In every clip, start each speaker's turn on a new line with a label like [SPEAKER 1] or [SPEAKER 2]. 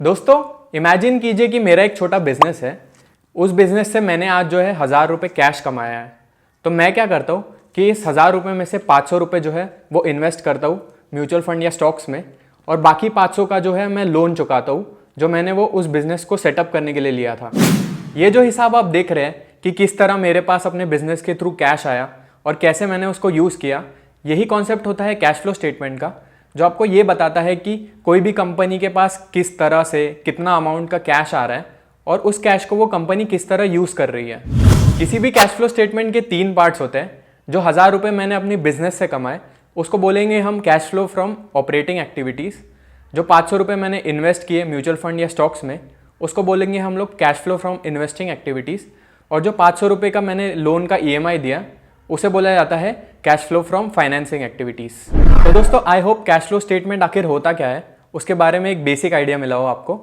[SPEAKER 1] दोस्तों इमेजिन कीजिए कि मेरा एक छोटा बिजनेस है। उस बिजनेस से मैंने आज जो है 1,000 रुपये कैश कमाया है। तो मैं क्या करता हूँ कि इस 1,000 रुपये में से 500 रुपये जो है वो इन्वेस्ट करता हूँ म्यूचुअल फंड या स्टॉक्स में, और बाकी 500 का जो है मैं लोन चुकाता हूँ जो मैंने वो उस बिज़नेस को सेटअप करने के लिए लिया था। ये जो हिसाब आप देख रहे हैं कि किस तरह मेरे पास अपने बिजनेस के थ्रू कैश आया और कैसे मैंने उसको यूज़ किया, यही कॉन्सेप्ट होता है कैश फ्लो स्टेटमेंट का, जो आपको ये बताता है कि कोई भी कंपनी के पास किस तरह से कितना अमाउंट का कैश आ रहा है और उस कैश को वो कंपनी किस तरह यूज़ कर रही है। किसी भी कैश फ्लो स्टेटमेंट के 3 पार्ट्स होते हैं। जो 1,000 रुपये मैंने अपनी बिजनेस से कमाए उसको बोलेंगे हम cash flow from operating activities. जो 500 रुपये मैंने इन्वेस्ट किए म्यूचुअल फंड या स्टॉक्स में उसको बोलेंगे हम लोग cash flow from investing activities. और जो 500 रुपये का मैंने लोन का EMI दिया उसे बोला जाता है cash flow from financing activities. तो दोस्तों I hope cash flow statement आखिर होता क्या है उसके बारे में एक बेसिक आइडिया मिला हो आपको।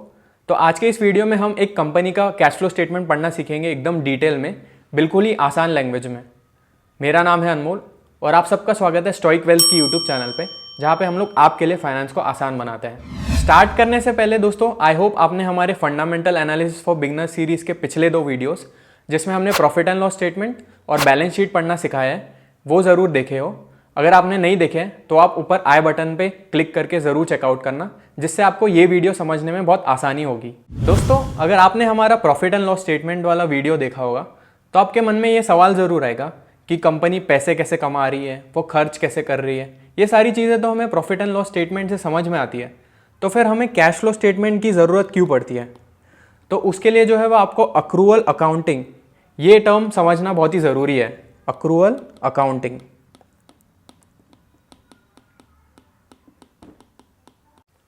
[SPEAKER 1] तो आज के इस वीडियो में हम एक कंपनी का कैश फ्लो स्टेटमेंट पढ़ना सीखेंगे एकदम डिटेल में, बिल्कुल ही आसान लैंग्वेज में। मेरा नाम है अनमोल और आप सबका स्वागत है स्टोइक वेल्थ की यूट्यूब चैनल पे, जहाँ पे हम लोग आपके लिए फाइनेंस को आसान बनाते हैं। स्टार्ट करने से पहले दोस्तों आई होप आपने हमारे fundamental analysis for beginner series के पिछले 2 वीडियोस जिसमें हमने प्रॉफिट एंड लॉस स्टेटमेंट और बैलेंस शीट पढ़ना सिखाया है वो ज़रूर देखे हो। अगर आपने नहीं देखे तो आप ऊपर आई बटन पे क्लिक करके ज़रूर चेकआउट करना, जिससे आपको ये वीडियो समझने में बहुत आसानी होगी। दोस्तों अगर आपने हमारा प्रॉफिट एंड लॉस स्टेटमेंट वाला वीडियो देखा होगा तो आपके मन में ये सवाल ज़रूर आएगा कि कंपनी पैसे कैसे कमा रही है, वो खर्च कैसे कर रही है। ये सारी चीज़ें तो हमें प्रॉफिट एंड लॉस स्टेटमेंट से समझ में आती है, तो फिर हमें कैश फ्लो स्टेटमेंट की ज़रूरत क्यों पड़ती है? तो उसके लिए जो है वो आपको अक्रूअल अकाउंटिंग ये टर्म समझना बहुत ही ज़रूरी है। Accrual accounting.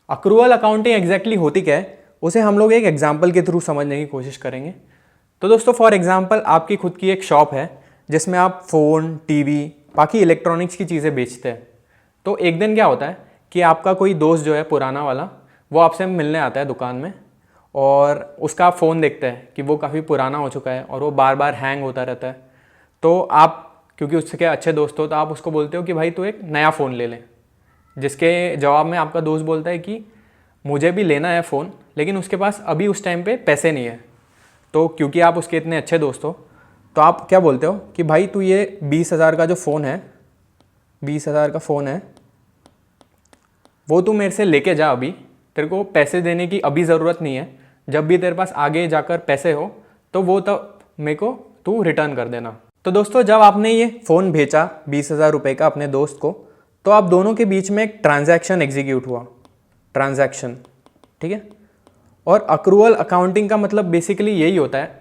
[SPEAKER 1] Accrual accounting exactly होती क्या है उसे हम लोग एक एग्जाम्पल के थ्रू समझने की कोशिश करेंगे। तो दोस्तों फॉर एग्जाम्पल आपकी खुद की एक शॉप है जिसमें आप फ़ोन, टीवी, बाकी इलेक्ट्रॉनिक्स की चीज़ें बेचते हैं। तो एक दिन क्या होता है कि आपका कोई दोस्त जो है पुराना वाला वो आपसे मिलने आता है दुकान में, और उसका आप फ़ोन देखते हैं कि वो काफ़ी पुराना हो चुका है और वो बार बार हैंग होता रहता है। तो आप क्योंकि उसके अच्छे दोस्त हो तो आप उसको बोलते हो कि भाई तू एक नया फ़ोन ले ले, जिसके जवाब में आपका दोस्त बोलता है कि मुझे भी लेना है फ़ोन लेकिन उसके पास अभी उस टाइम पे पैसे नहीं है। तो क्योंकि आप उसके इतने अच्छे दोस्त हो तो आप क्या बोलते हो कि भाई तू ये 20,000 का जो फ़ोन है, 20,000 का फ़ोन है वो तू मेरे से लेके जा, अभी तेरे को पैसे देने की अभी ज़रूरत नहीं है, जब भी तेरे पास आगे जाकर पैसे हो तो वो तब मेरे को तू रिटर्न कर देना। तो दोस्तों जब आपने ये फ़ोन भेजा 20,000 रुपये का अपने दोस्त को, तो आप दोनों के बीच में एक ट्रांजैक्शन एग्जीक्यूट हुआ, ट्रांजैक्शन, ठीक है। और अक्रूअल अकाउंटिंग का मतलब बेसिकली यही होता है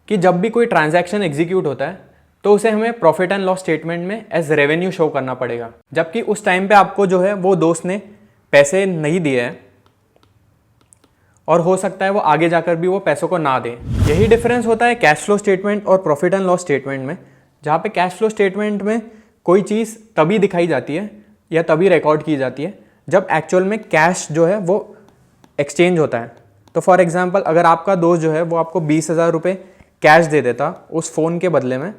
[SPEAKER 1] कि जब भी कोई ट्रांजैक्शन एग्जीक्यूट होता है तो उसे हमें प्रॉफिट एंड लॉस स्टेटमेंट में एज रेवेन्यू शो करना पड़ेगा, जबकि उस टाइम पे आपको जो है वो दोस्त ने पैसे नहीं दिए हैं और हो सकता है वो आगे जाकर भी वो पैसों को ना दे। यही डिफरेंस होता है कैश फ्लो स्टेटमेंट और प्रॉफिट एंड लॉस स्टेटमेंट में, जहाँ पे कैश फ्लो स्टेटमेंट में कोई चीज़ तभी दिखाई जाती है या तभी रिकॉर्ड की जाती है जब एक्चुअल में कैश जो है वो एक्सचेंज होता है। तो फॉर एग्जांपल अगर आपका दोस्त जो है वो आपको 20,000 रुपये कैश दे देता उस फ़ोन के बदले में,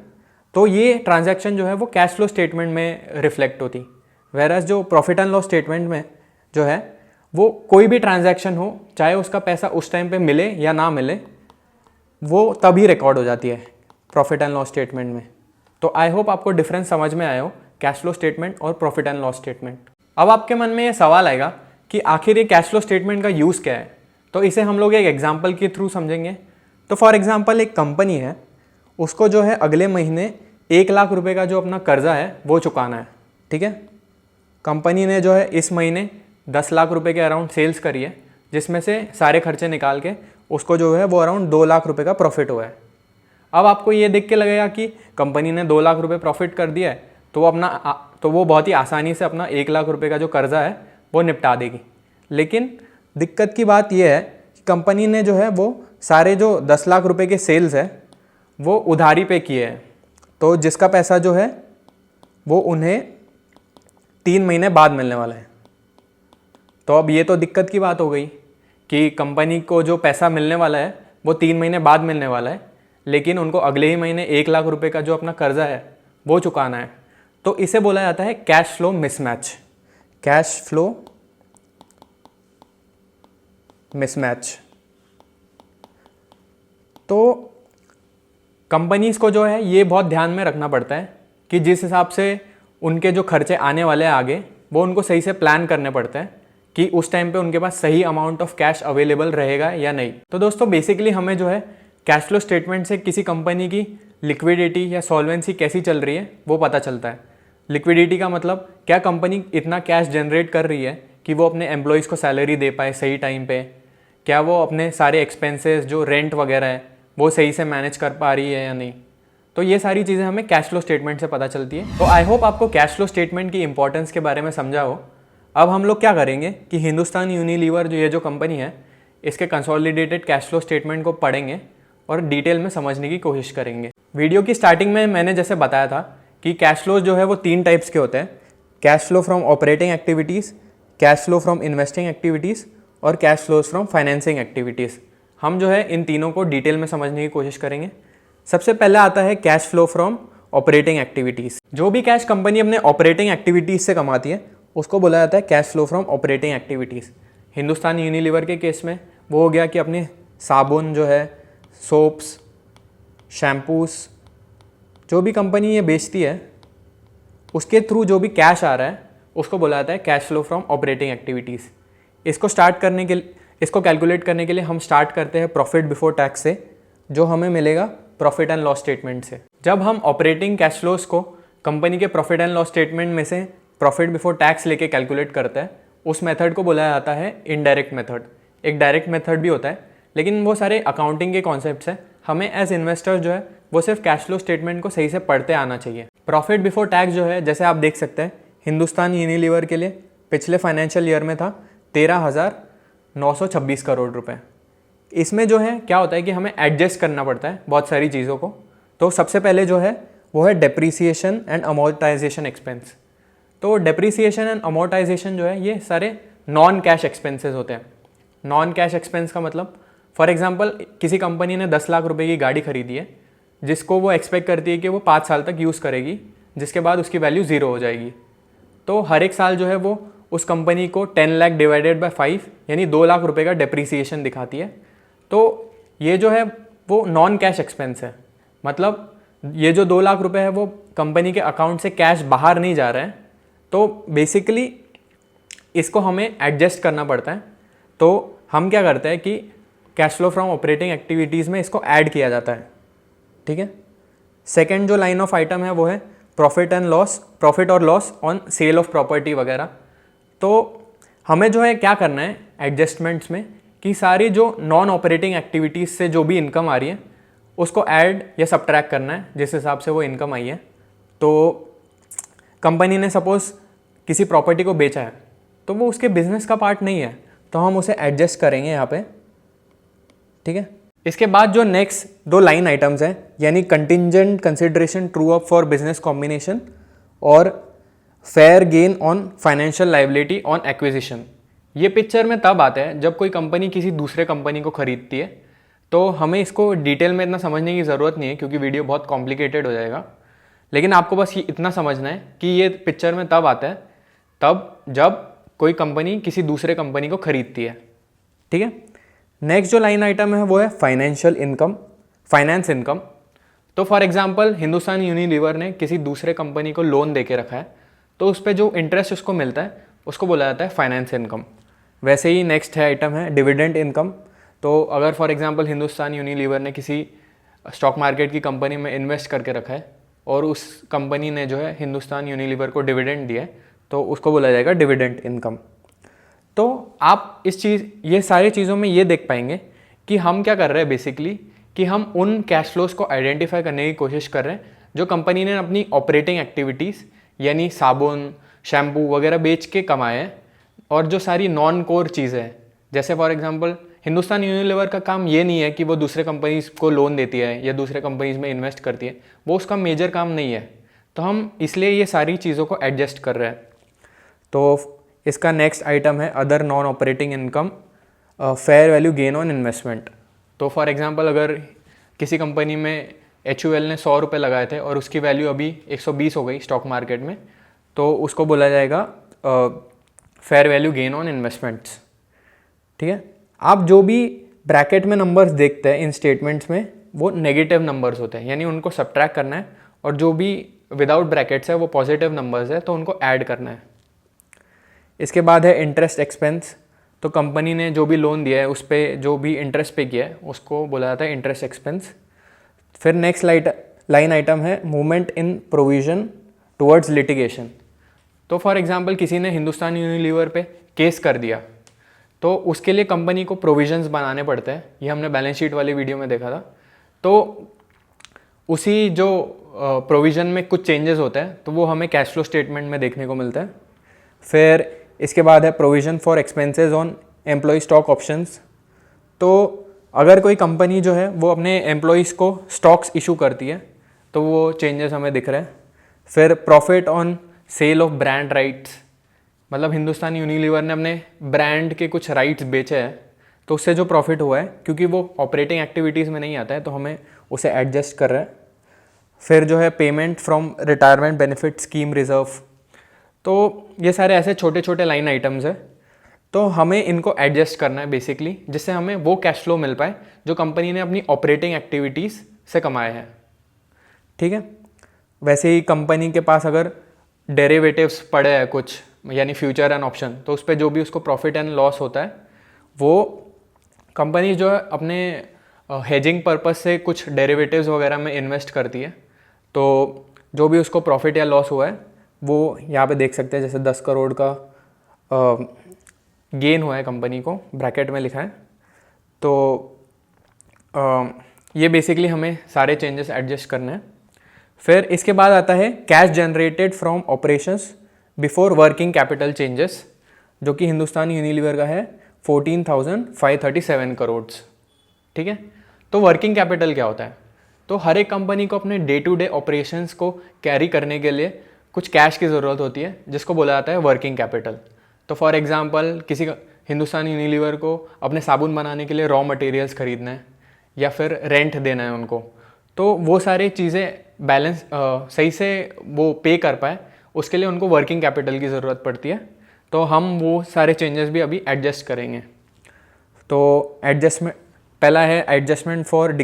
[SPEAKER 1] तो ये ट्रांजैक्शन जो है वो कैश फ्लो स्टेटमेंट में रिफ्लेक्ट होती। वेरएज़ जो प्रॉफिट एंड लॉस स्टेटमेंट में जो है वो कोई भी ट्रांजैक्शन हो, चाहे उसका पैसा उस टाइम पे मिले या ना मिले, वो तभी रिकॉर्ड हो जाती है प्रॉफिट एंड लॉस स्टेटमेंट में। तो आई होप आपको डिफरेंस समझ में आया हो कैश फ्लो स्टेटमेंट और प्रॉफिट एंड लॉस स्टेटमेंट। अब आपके मन में ये सवाल आएगा कि आखिर ये कैश फ्लो स्टेटमेंट का यूज़ क्या है, तो इसे हम लोग एक एग्जाम्पल के थ्रू समझेंगे। तो फॉर एग्जाम्पल एक कंपनी है, उसको जो है अगले महीने 1,00,000 रुपये का जो अपना कर्जा है वो चुकाना है, ठीक है। कंपनी ने जो है इस महीने 10 लाख रुपए के अराउंड सेल्स करी है, जिसमें से सारे खर्चे निकाल के उसको जो है वो अराउंड 2 लाख रुपए का प्रॉफिट हुआ है। अब आपको ये देख के लगेगा कि कंपनी ने 2 लाख रुपए प्रॉफिट कर दिया है तो वो बहुत ही आसानी से अपना 1,00,000 रुपए का जो कर्जा है वो निपटा देगी। लेकिन दिक्कत की बात यह है कि कंपनी ने जो है वो सारे जो 10 लाख रुपए के सेल्स है वो उधारी पे किए हैं, तो जिसका पैसा जो है वो उन्हें 3 महीने बाद मिलने वाला है। तो अब ये तो दिक्कत की बात हो गई कि कंपनी को जो पैसा मिलने वाला है वो 3 महीने बाद मिलने वाला है, लेकिन उनको अगले ही महीने 1,00,000 रुपये का जो अपना कर्जा है वो चुकाना है। तो इसे बोला जाता है cash flow mismatch. Cash flow mismatch. तो कंपनीज़ को जो है ये बहुत ध्यान में रखना पड़ता है कि जिस हिसाब से उनके जो खर्चे आने वाले हैं आगे, वो उनको सही से प्लान करने पड़ते हैं कि उस टाइम पे उनके पास सही अमाउंट ऑफ कैश अवेलेबल रहेगा या नहीं। तो दोस्तों बेसिकली हमें जो है कैश फ्लो स्टेटमेंट से किसी कंपनी की लिक्विडिटी या सॉल्वेंसी कैसी चल रही है वो पता चलता है। लिक्विडिटी का मतलब क्या कंपनी इतना कैश जनरेट कर रही है कि वो अपने एम्प्लॉयज़ को सैलरी दे पाए सही टाइम पे, क्या वो अपने सारे एक्सपेंसेस जो रेंट वगैरह है वो सही से मैनेज कर पा रही है या नहीं। तो ये सारी चीज़ें हमें कैश फ्लो स्टेटमेंट से पता चलती है। तो आई होप आपको कैश फ्लो स्टेटमेंट की इंपॉर्टेंस के बारे में समझा हो। अब हम लोग क्या करेंगे कि हिंदुस्तान यूनिलीवर जो कंपनी है इसके कंसोलिडेटेड कैश फ्लो स्टेटमेंट को पढ़ेंगे और डिटेल में समझने की कोशिश करेंगे। वीडियो की स्टार्टिंग में मैंने जैसे बताया था कि कैश फ्लो जो है वो 3 टाइप्स के होते हैं, cash flow from operating activities, cash flow from investing activities और cash flows from financing activities. हम जो है इन तीनों को डिटेल में समझने की कोशिश करेंगे। सबसे पहले आता है cash flow from operating activities. जो भी कैश कंपनी अपने ऑपरेटिंग एक्टिविटीज़ से कमाती है उसको बोला जाता है cash flow from operating activities. Hindustan Unilever के केस में वो हो गया कि अपने साबुन जो है, सोप्स, शैम्पूस, जो भी कंपनी ये बेचती है उसके थ्रू जो भी कैश आ रहा है उसको बोला जाता है cash flow from operating activities. इसको कैलकुलेट करने के लिए हम स्टार्ट करते हैं प्रॉफिट बिफोर टैक्स से, जो हमें मिलेगा प्रॉफिट एंड लॉस स्टेटमेंट से। जब हम ऑपरेटिंग कैश फ्लोज को कंपनी के प्रॉफिट एंड लॉस स्टेटमेंट में से प्रॉफिट बिफोर टैक्स लेके कैलकुलेट करते हैं, उस मेथड को बोला जाता है इनडायरेक्ट मेथड। एक डायरेक्ट मेथड भी होता है, लेकिन वो सारे अकाउंटिंग के कॉन्सेप्ट्स हैं। हमें एज इन्वेस्टर जो है वो सिर्फ कैश फ्लो स्टेटमेंट को सही से पढ़ते आना चाहिए। प्रॉफिट बिफोर टैक्स जो है, जैसे आप देख सकते हैं, हिंदुस्तान यूनिलीवर के लिए पिछले फाइनेंशियल ईयर में था 13,926 करोड़ रुपए। इसमें जो है क्या होता है कि हमें एडजस्ट करना पड़ता है बहुत सारी चीज़ों को। तो सबसे पहले जो है वो है डेप्रीसिएशन एंड अमोर्टाइजेशन एक्सपेंस। तो डेप्रीसिएशन एंड अमोर्टाइजेशन जो है ये सारे नॉन कैश एक्सपेंसेस होते हैं। नॉन कैश एक्सपेंस का मतलब, फॉर एग्जांपल किसी कंपनी ने 10 लाख रुपए की गाड़ी खरीदी है जिसको वो एक्सपेक्ट करती है कि वो 5 साल तक यूज़ करेगी, जिसके बाद उसकी वैल्यू 0 हो जाएगी। तो हर एक साल जो है वो उस कंपनी को 10 लाख डिवाइडेड बाय 5 यानी 2 लाख रुपए का डेप्रीसिएशन दिखाती है। तो ये जो है वो नॉन कैश एक्सपेंस है, मतलब ये जो 2 लाख रुपए है वो कंपनी के अकाउंट से कैश बाहर नहीं जा रहा है। तो बेसिकली इसको हमें एडजस्ट करना पड़ता है। तो हम क्या करते हैं कि cash flow from operating activities में इसको ऐड किया जाता है, ठीक है। सेकेंड जो लाइन ऑफ आइटम है वो है प्रॉफिट और loss on sale of property वगैरह। तो हमें जो है क्या करना है एडजस्टमेंट्स में कि सारी जो नॉन ऑपरेटिंग एक्टिविटीज़ से जो भी इनकम आ रही है उसको ऐड या सब्ट्रैक्ट करना है जिस हिसाब से वो इनकम आई है। तो कंपनी ने सपोज़ किसी प्रॉपर्टी को बेचा है तो वो उसके बिजनेस का पार्ट नहीं है, तो हम उसे एडजस्ट करेंगे यहाँ पे, ठीक है। इसके बाद जो नेक्स्ट 2 लाइन आइटम्स हैं, यानी contingent consideration true up for business combination और fair gain on financial liability on acquisition. ये पिक्चर में तब आता है जब कोई कंपनी किसी दूसरे कंपनी को खरीदती है। तो हमें इसको डिटेल में इतना समझने की ज़रूरत नहीं है क्योंकि वीडियो बहुत कॉम्प्लिकेटेड हो जाएगा, लेकिन आपको बस ये इतना समझना है कि ये पिक्चर में तब आता है तब जब कोई कंपनी किसी दूसरे कंपनी को खरीदती है, ठीक है। नेक्स्ट जो लाइन आइटम है वो है फाइनेंस इनकम। तो फॉर एग्जांपल हिंदुस्तान यूनिलीवर ने किसी दूसरे कंपनी को लोन दे के रखा है, तो उस पर जो इंटरेस्ट उसको मिलता है उसको बोला जाता है फाइनेंस इनकम। वैसे ही नेक्स्ट है आइटम है डिविडेंड इनकम। तो अगर फॉर एग्जांपल हिंदुस्तान यूनिलीवर ने किसी स्टॉक मार्केट की कंपनी में इन्वेस्ट करके रखा है और उस कंपनी ने जो है हिंदुस्तान यूनिलीवर को डिविडेंड दिया है, तो उसको बोला जाएगा डिविडेंड इनकम। तो आप ये सारी चीज़ों में ये देख पाएंगे कि हम क्या कर रहे हैं बेसिकली कि हम उन कैश फ्लोज को आइडेंटिफाई करने की कोशिश कर रहे हैं जो कंपनी ने अपनी ऑपरेटिंग एक्टिविटीज़ यानी साबुन, शैम्पू वगैरह बेच के कमाए हैं, और जो सारी नॉन कोर चीज़ें हैं, जैसे फॉर एग्जांपल हिंदुस्तान यूनिलीवर का काम ये नहीं है कि वो दूसरे कंपनीज को लोन देती है या दूसरे कंपनीज में इन्वेस्ट करती है, वो उसका मेजर काम नहीं है। तो हम इसलिए ये सारी चीज़ों को एडजस्ट कर रहे हैं। तो इसका नेक्स्ट आइटम है other non operating income, fair value gain on investment. तो फॉर एग्जांपल अगर किसी कंपनी में HUL ने 100 रुपये लगाए थे और उसकी वैल्यू अभी 120 हो गई स्टॉक मार्केट में, तो उसको बोला जाएगा fair value gain on investments, ठीक है। आप जो भी ब्रैकेट में नंबर्स देखते हैं इन स्टेटमेंट्स में वो नेगेटिव नंबर्स होते हैं, यानी उनको सब्ट्रैक्ट करना है, और जो भी विदाउट ब्रैकेट्स है वो पॉजिटिव नंबर्स है तो उनको ऐड करना है। इसके बाद है इंटरेस्ट एक्सपेंस। तो कंपनी ने जो भी लोन दिया है उस पर जो भी इंटरेस्ट पे किया है उसको बोला जाता है इंटरेस्ट एक्सपेंस। फिर नेक्स्ट लाइन आइटम है movement in provision towards litigation. तो फॉर एग्जांपल किसी ने हिंदुस्तान यूनिलीवर पे केस कर दिया तो उसके लिए कंपनी को प्रोविजंस बनाने पड़ते हैं, ये हमने बैलेंस शीट वाली वीडियो में देखा था। तो उसी जो प्रोविज़न में कुछ चेंजेस होते हैं तो वो हमें कैश फ्लो स्टेटमेंट में देखने को मिलता है। फिर इसके बाद है provision for expenses on employ stock options. तो अगर कोई कंपनी जो है वो अपने एम्प्लॉयज़ को स्टॉक्स इशू करती है तो वो चेंजेस हमें दिख रहे हैं। फिर profit on sale of brand rights, मतलब हिंदुस्तान यूनिलीवर ने अपने ब्रांड के कुछ राइट्स बेचे हैं तो उससे जो प्रॉफिट हुआ है, क्योंकि वो ऑपरेटिंग एक्टिविटीज़ में नहीं आता है तो हमें उसे एडजस्ट कर रहे हैं। फिर जो है payment from retirement benefit scheme reserve. तो ये सारे ऐसे छोटे छोटे लाइन आइटम्स है, तो हमें इनको एडजस्ट करना है बेसिकली, जिससे हमें वो कैश फ्लो मिल पाए जो कंपनी ने अपनी ऑपरेटिंग एक्टिविटीज़ से कमाए हैं। ठीक है, वैसे ही कंपनी के पास अगर डेरिवेटिव्स पड़े हैं कुछ, यानी फ्यूचर एंड ऑप्शन, तो उस पर जो भी उसको प्रॉफिट एंड लॉस होता है वो कंपनी जो है अपने हेजिंग पर्पस से कुछ डेरिवेटिव्स वगैरह में इन्वेस्ट करती है। तो जो भी उसको प्रॉफिट या लॉस हुआ है वो यहाँ पे देख सकते हैं, जैसे 10 करोड़ का गेन हुआ है कंपनी को, ब्रैकेट में लिखा है। तो ये बेसिकली हमें सारे चेंजेस एडजस्ट करने हैं। फिर इसके बाद आता है cash generated from operations before working capital changes, जो कि हिंदुस्तान यूनिलीवर का है 14,537 करोड़। ठीक है, तो वर्किंग कैपिटल क्या होता है? तो हर एक कंपनी को अपने डे टू डे ऑपरेशंस को कैरी करने के लिए कुछ कैश की ज़रूरत होती है, जिसको बोला जाता है वर्किंग कैपिटल। तो फॉर एग्जांपल किसी हिंदुस्तान यूनिलीवर को अपने साबुन बनाने के लिए रॉ मटेरियल्स खरीदना है या फिर रेंट देना है उनको, तो वो सारी चीज़ें बैलेंस सही से वो पे कर पाए उसके लिए उनको वर्किंग कैपिटल की ज़रूरत पड़ती है। तो हम वो सारे चेंजेस भी अभी एडजस्ट करेंगे। तो एडजस्टमेंट पहला है एडजस्टमेंट फॉर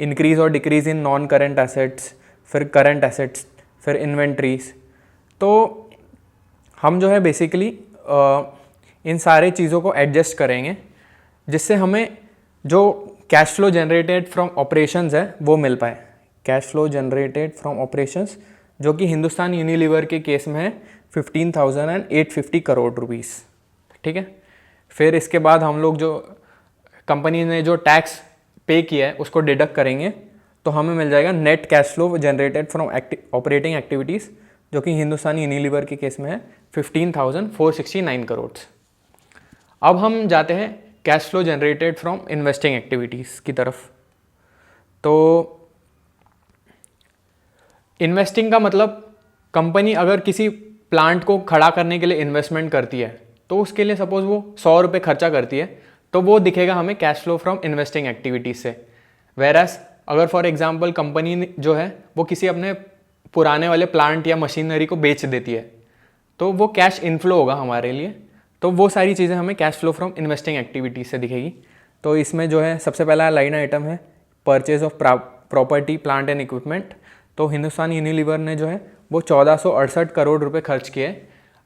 [SPEAKER 1] इंक्रीज़ और decrease in non current assets, फिर करंट एसेट्स, फिर इन्वेंट्रीज। तो हम जो है बेसिकली इन सारे चीज़ों को एडजस्ट करेंगे जिससे हमें जो cash flow generated from operations है वो मिल पाए। Cash flow generated from operations जो कि हिंदुस्तान यूनिलीवर के केस में है 15,850 करोड़ रुपीस। ठीक है, फिर इसके बाद हम लोग जो कंपनी ने जो टैक्स पे किया है उसको डिडक्ट करेंगे तो हमें मिल जाएगा net cash flow generated from operating activities, जो कि हिंदुस्तान यूनिलीवर के केस में है 15,469 करोड़। अब हम जाते हैं cash flow generated from investing activities की तरफ। तो इन्वेस्टिंग का मतलब कंपनी अगर किसी प्लांट को खड़ा करने के लिए इन्वेस्टमेंट करती है तो उसके लिए सपोज वो 100 रुपये खर्चा करती है तो वो दिखेगा हमें cash flow from investing activities से। वेरएस अगर फॉर एग्जांपल कंपनी जो है वो किसी अपने पुराने वाले प्लांट या मशीनरी को बेच देती है तो वो कैश इनफ्लो होगा हमारे लिए। तो वो सारी चीज़ें हमें cash flow from investing activities से दिखेगी। तो इसमें जो है सबसे पहला लाइन आइटम है purchase of property plant and equipment. तो हिंदुस्तान यूनिलीवर ने जो है वो 1468 करोड़ रुपए खर्च किए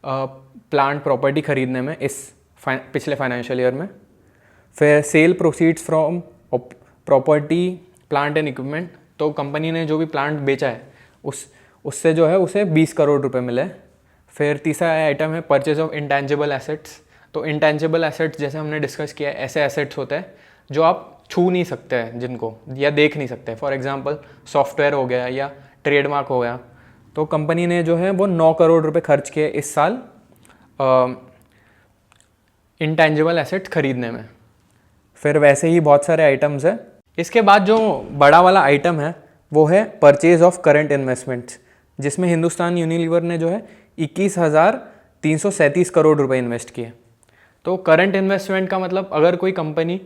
[SPEAKER 1] प्लांट प्रॉपर्टी खरीदने में इस पिछले फाइनेंशियल ईयर में। फिर sale proceeds from property plant and equipment, तो कंपनी ने जो भी प्लांट बेचा है उससे जो है उसे 20 करोड़ रुपए मिले। फिर तीसरा आइटम है परचेज ऑफ इंटेंजिबल एसेट्स। तो इंटेंजिबल एसेट्स जैसे हमने डिस्कस किया है ऐसे एसेट्स होते हैं जो आप छू नहीं सकते हैं जिनको या देख नहीं सकते। फॉर एग्जांपल सॉफ्टवेयर हो गया या ट्रेडमार्क हो गया। तो कंपनी ने जो है वो 9 करोड़ रुपए खर्च किए इस साल इंटेंजिबल एसेट्स खरीदने में। फिर वैसे ही बहुत सारे आइटम्स हैं। इसके बाद जो बड़ा वाला आइटम है वो है परचेज ऑफ करंट इन्वेस्टमेंट्स, जिसमें हिंदुस्तान यूनिलीवर ने जो है 21,337 करोड़ रुपए इन्वेस्ट किए। तो करंट इन्वेस्टमेंट का मतलब अगर कोई कंपनी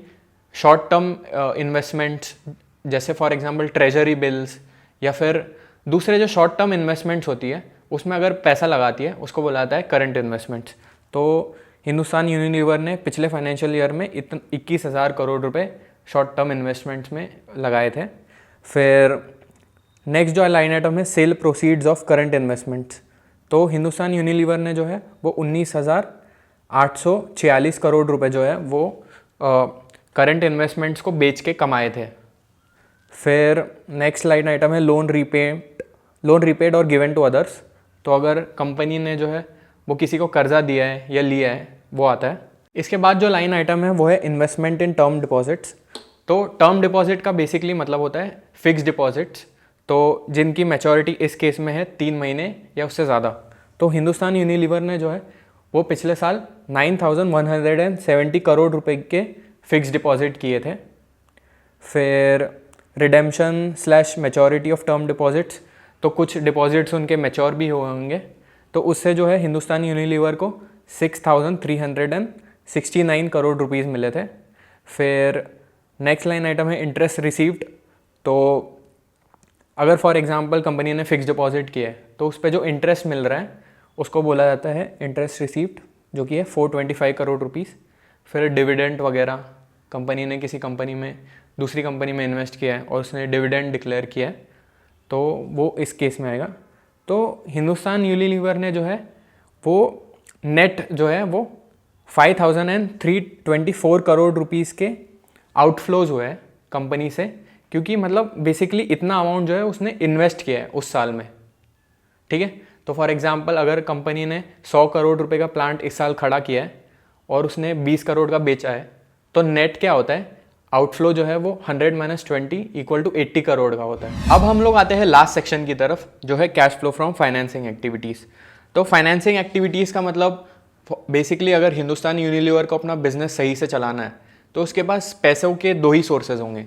[SPEAKER 1] शॉर्ट टर्म इन्वेस्टमेंट्स जैसे फॉर एग्जांपल ट्रेजरी बिल्स या फिर दूसरे जो शॉर्ट टर्म इन्वेस्टमेंट्स होती है उसमें अगर पैसा लगाती है उसको बोला जाता है करंट इन्वेस्टमेंट्स। तो हिंदुस्तान यूनिलीवर ने पिछले फाइनेंशियल ईयर में 21,000 करोड़ रुपए शॉर्ट टर्म इन्वेस्टमेंट्स में लगाए थे। फिर नेक्स्ट जो लाइन आइटम है sale proceeds of current investments, तो हिंदुस्तान यूनिलीवर ने जो है वो 19,846 करोड़ रुपए जो है वो करंट इन्वेस्टमेंट्स को बेच के कमाए थे। फिर नेक्स्ट लाइन आइटम है लोन रिपेड और गिवन टू अदर्स, तो अगर कंपनी ने जो है वो किसी को कर्जा दिया है या लिया है वो आता है। इसके बाद जो लाइन आइटम है वो है इन्वेस्टमेंट इन टर्म डिपॉजिट्स, तो टर्म डिपॉजिट का बेसिकली मतलब होता है फिक्स डिपॉजिट्स, तो जिनकी मैच्योरिटी इस केस में है 3 महीने या उससे ज़्यादा। तो हिंदुस्तान यूनिलीवर ने जो है वो पिछले साल 9,170 करोड़ रुपए के फिक्स डिपॉजिट किए थे। फिर redemption slash maturity of term deposits, तो कुछ डिपॉजिट्स उनके मैच्योर भी हुए होंगे, तो उससे जो है हिंदुस्तान यूनिलीवर को 6,369 करोड़ रुपीज़ मिले थे। फिर नेक्स्ट लाइन आइटम है इंटरेस्ट रिसीव्ड, तो अगर फॉर एग्जांपल कंपनी ने फिक्स डिपॉजिट किया है तो उस पर जो इंटरेस्ट मिल रहा है उसको बोला जाता है इंटरेस्ट रिसीव्ड, जो कि है 425 करोड़ रुपीज़। फिर डिविडेंड वगैरह, कंपनी ने किसी कंपनी में दूसरी कंपनी में इन्वेस्ट किया है और उसने डिविडेंड डिक्लेयर किया है तो वो इस केस में आएगा। तो हिंदुस्तान यूनिलीवर ने जो है वो नेट जो है वो 5,324 करोड़ रुपीज़ के आउटफ्लोज हुए हैं कंपनी से, क्योंकि मतलब बेसिकली इतना अमाउंट जो है उसने इन्वेस्ट किया है उस साल में। ठीक है, तो फॉर एग्जांपल अगर कंपनी ने 100 करोड़ रुपए का प्लांट इस साल खड़ा किया है और उसने 20 करोड़ का बेचा है, तो नेट क्या होता है, आउटफ्लो जो है वो 100 - 20 = 80 करोड़ का होता है। अब हम लोग आते हैं लास्ट सेक्शन की तरफ, जो है cash flow from financing activities. तो फाइनेंसिंग एक्टिविटीज़ का मतलब बेसिकली अगर हिंदुस्तान यूनिलीवर को अपना बिजनेस सही से चलाना है तो उसके पास पैसों के 2 ही सोर्सेज होंगे।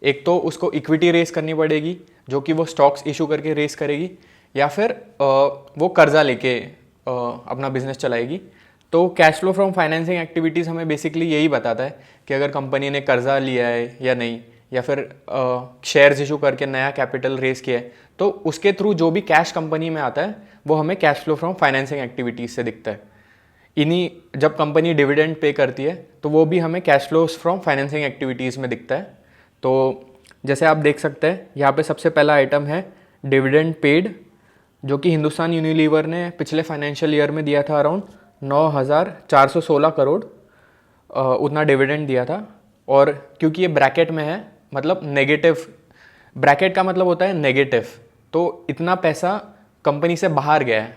[SPEAKER 1] एक तो उसको इक्विटी रेस करनी पड़ेगी, जो कि वो स्टॉक्स इशू करके रेस करेगी, या फिर वो कर्जा लेके अपना बिजनेस चलाएगी। तो cash flow from financing activities हमें बेसिकली यही बताता है कि अगर कंपनी ने कर्जा लिया है या नहीं, या फिर शेयर्स इशू करके नया कैपिटल रेस किया है, तो उसके थ्रू जो भी कैश कंपनी में आता है वो हमें cash flow from financing activities से दिखता है। जब कंपनी डिविडेंड पे करती है तो वो भी हमें cash flows from financing activities में दिखता है। तो जैसे आप देख सकते हैं यहाँ पे सबसे पहला आइटम है डिविडेंड पेड, जो कि हिंदुस्तान यूनिलीवर ने पिछले फाइनेंशियल ईयर में दिया था अराउंड 9,416 करोड़ उतना डिविडेंड दिया था। और क्योंकि ये ब्रैकेट में है, मतलब नेगेटिव, ब्रैकेट का मतलब होता है नेगेटिव, तो इतना पैसा कंपनी से बाहर गया है।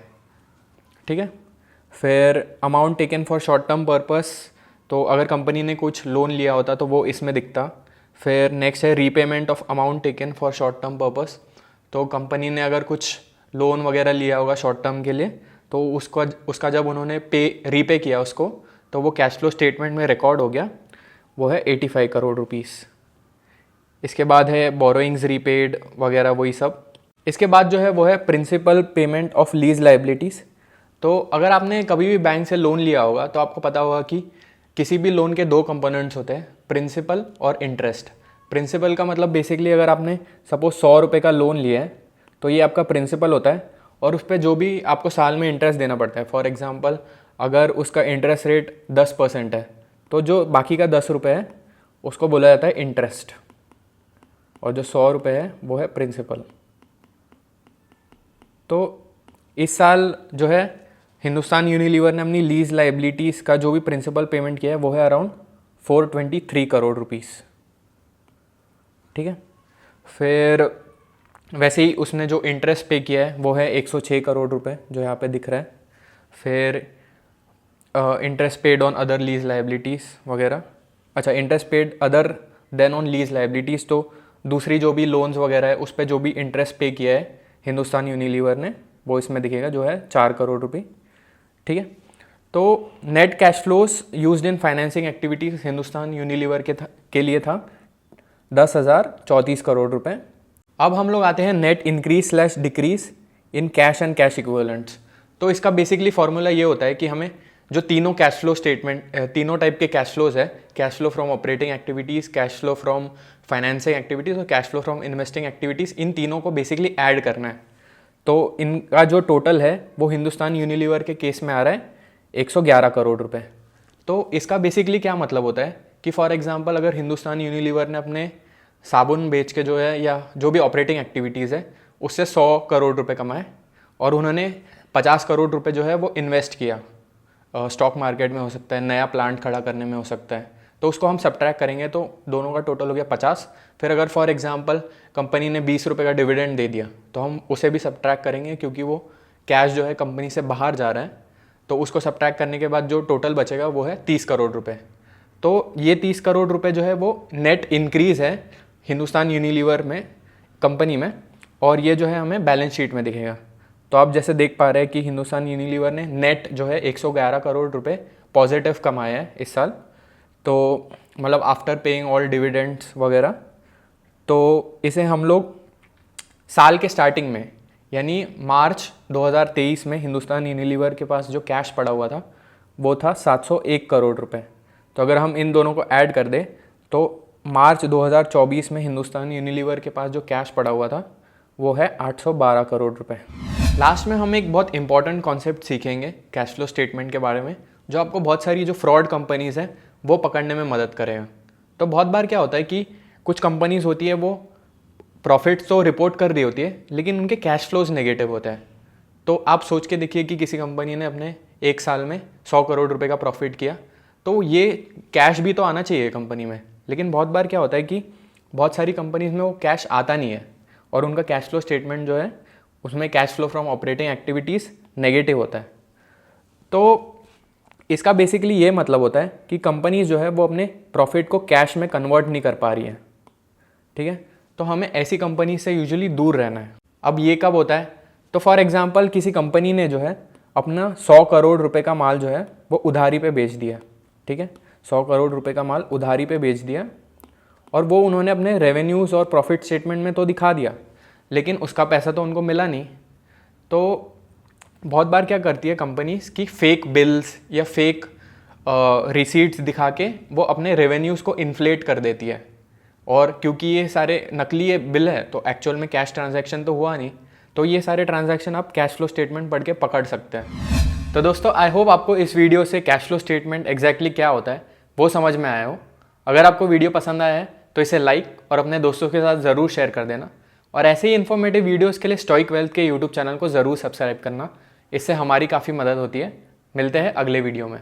[SPEAKER 1] ठीक है, फिर amount taken for short term purpose, तो अगर कंपनी ने कुछ लोन लिया होता तो वो इसमें दिखता। फिर नेक्स्ट है repayment of amount taken for short term purpose, तो कंपनी ने अगर कुछ लोन वगैरह लिया होगा शॉर्ट टर्म के लिए तो उसका जब उन्होंने रीपे किया उसको, तो वो कैश फ्लो स्टेटमेंट में रिकॉर्ड हो गया, वो है 85 करोड़ रुपीस। इसके बाद है बोरोइंग्स रीपेड वगैरह वही सब। इसके बाद जो है वो है principal payment of lease liabilities. तो अगर आपने कभी भी बैंक से लोन लिया होगा तो आपको पता होगा कि किसी भी लोन के 2 कंपोनेंट्स होते हैं, प्रिंसिपल और इंटरेस्ट। प्रिंसिपल का मतलब बेसिकली अगर आपने सपोज 100 रुपये का लोन लिया है तो ये आपका प्रिंसिपल होता है, और उस पर जो भी आपको साल में इंटरेस्ट देना पड़ता है। फॉर एग्जांपल अगर उसका इंटरेस्ट रेट 10% है तो जो बाकी का 10 रुपये है उसको बोला जाता है इंटरेस्ट, और जो 100 रुपये है वो है प्रिंसिपल। तो इस साल जो है हिंदुस्तान यूनिलीवर ने अपनी लीज लाइबिलिटीज़ का जो भी प्रिंसिपल पेमेंट किया है वो है अराउंड 423 करोड़ रुपीस। ठीक है, फिर वैसे ही उसने जो इंटरेस्ट पे किया है वो है 106 करोड़ रुपए, जो यहाँ पे दिख रहा है। फिर interest paid on other lease liabilities वगैरह, अच्छा interest paid other than on lease liabilities, तो दूसरी जो भी लोन्स वगैरह है उस पर जो भी इंटरेस्ट पे किया है हिंदुस्तान यूनिलीवर ने वो इसमें दिखेगा, जो है 4 करोड़ रुपये। ठीक है, तो net cash flows used in financing activities Hindustan Unilever के लिए था 10,034 करोड़ रुपए। अब हम लोग आते हैं net increase slash decrease in cash and cash equivalents. तो इसका बेसिकली फॉर्मूला ये होता है कि हमें जो तीनों कैश फ्लो स्टेटमेंट, तीनों टाइप के कैश फ्लोज है, cash flow from operating activities, cash flow from financing activities और cash flow from investing activities, इन तीनों को बेसिकली ऐड करना है। तो इनका जो टोटल है वो हिंदुस्तान यूनिलीवर के केस में आ रहा है 111 करोड़ रुपए। तो इसका बेसिकली क्या मतलब होता है कि फॉर एग्जांपल अगर हिंदुस्तान यूनिलीवर ने अपने साबुन बेच के जो है या जो भी ऑपरेटिंग एक्टिविटीज़ है उससे 100 करोड़ रुपए कमाए और उन्होंने 50 करोड़ रुपए जो है वो इन्वेस्ट किया, स्टॉक मार्केट में हो सकता है, नया प्लांट खड़ा करने में हो सकता है, तो उसको हम सब्ट्रैक्ट करेंगे तो दोनों का टोटल हो गया 50। फिर अगर फॉर एग्जांपल कंपनी ने 20 रुपये का डिविडेंड दे दिया तो हम उसे भी सब्ट्रैक्ट करेंगे क्योंकि वो कैश जो है कंपनी से बाहर जा रहा है, तो उसको सब्ट्रैक्ट करने के बाद जो टोटल बचेगा वो है 30 करोड़ रुपए। तो ये 30 करोड़ रुपए जो है वो नेट इंक्रीज़ है हिंदुस्तान यूनिलीवर में कंपनी में, और ये जो है हमें बैलेंस शीट में दिखेगा। तो आप जैसे देख पा रहे हैं कि हिंदुस्तान यूनिलीवर ने नेट जो है 111 करोड़ रुपए पॉजिटिव कमाया है इस साल, तो मतलब आफ्टर पेइंग ऑल डिविडेंड्स वगैरह। तो इसे हम लोग साल के स्टार्टिंग में यानी मार्च 2023 में हिंदुस्तान यूनिलीवर के पास जो कैश पड़ा हुआ था वो था 701 करोड़ रुपए। तो अगर हम इन दोनों को ऐड कर दें तो मार्च 2024 में हिंदुस्तान यूनिलीवर के पास जो कैश पड़ा हुआ था वो है 812 करोड़ रुपए। लास्ट में हम एक बहुत इंपॉर्टेंट कॉन्सेप्ट सीखेंगे कैश फ्लो स्टेटमेंट के बारे में, जो आपको बहुत सारी जो फ्रॉड कंपनीज़ हैं वो पकड़ने में मदद करेगा। तो बहुत बार क्या होता है कि कुछ कंपनीज़ होती है वो प्रॉफिट्स तो रिपोर्ट कर रही होती है लेकिन उनके कैश फ्लोज नेगेटिव होते हैं। तो आप सोच के देखिए कि किसी कंपनी ने अपने एक साल में 100 करोड़ रुपए का प्रॉफिट किया, तो ये कैश भी तो आना चाहिए कंपनी में, लेकिन बहुत बार क्या होता है कि बहुत सारी कंपनीज में वो कैश आता नहीं है और उनका कैश फ्लो स्टेटमेंट जो है उसमें cash flow from operating activities negative होता है। तो इसका बेसिकली ये मतलब होता है कि कंपनीज जो है वो अपने प्रॉफिट को कैश में कन्वर्ट नहीं कर पा रही है, ठीक है। तो हमें ऐसी कंपनी से यूजुअली दूर रहना है। अब ये कब होता है, तो फॉर एग्जांपल किसी कंपनी ने जो है अपना 100 करोड़ रुपए का माल जो है वो उधारी पे बेच दिया, ठीक है, 100 करोड़ रुपए का माल उधारी पे बेच दिया और वो उन्होंने अपने रेवेन्यूज़ और प्रॉफिट स्टेटमेंट में तो दिखा दिया लेकिन उसका पैसा तो उनको मिला नहीं। तो बहुत बार क्या करती है कंपनीज की फेक बिल्स या फेक रिसीट्स दिखा के वो अपने रेवेन्यूज़ को इन्फ्लेट कर देती है, और क्योंकि ये सारे नकली बिल है तो एक्चुअल में कैश ट्रांजैक्शन तो हुआ नहीं, तो ये सारे ट्रांजैक्शन आप कैश फ्लो स्टेटमेंट पढ़ के पकड़ सकते हैं। तो दोस्तों आई होप आपको इस वीडियो से कैश फ्लो स्टेटमेंट एग्जैक्टली क्या होता है वो समझ में आया हो। अगर आपको वीडियो पसंद आया है तो इसे लाइक और अपने दोस्तों के साथ ज़रूर शेयर कर देना, और ऐसे ही इन्फॉर्मेटिव वीडियोज़ के लिए स्टोइक वेल्थ के यूट्यूब चैनल को ज़रूर सब्सक्राइब करना, इससे हमारी काफ़ी मदद होती है। मिलते हैं अगले वीडियो में।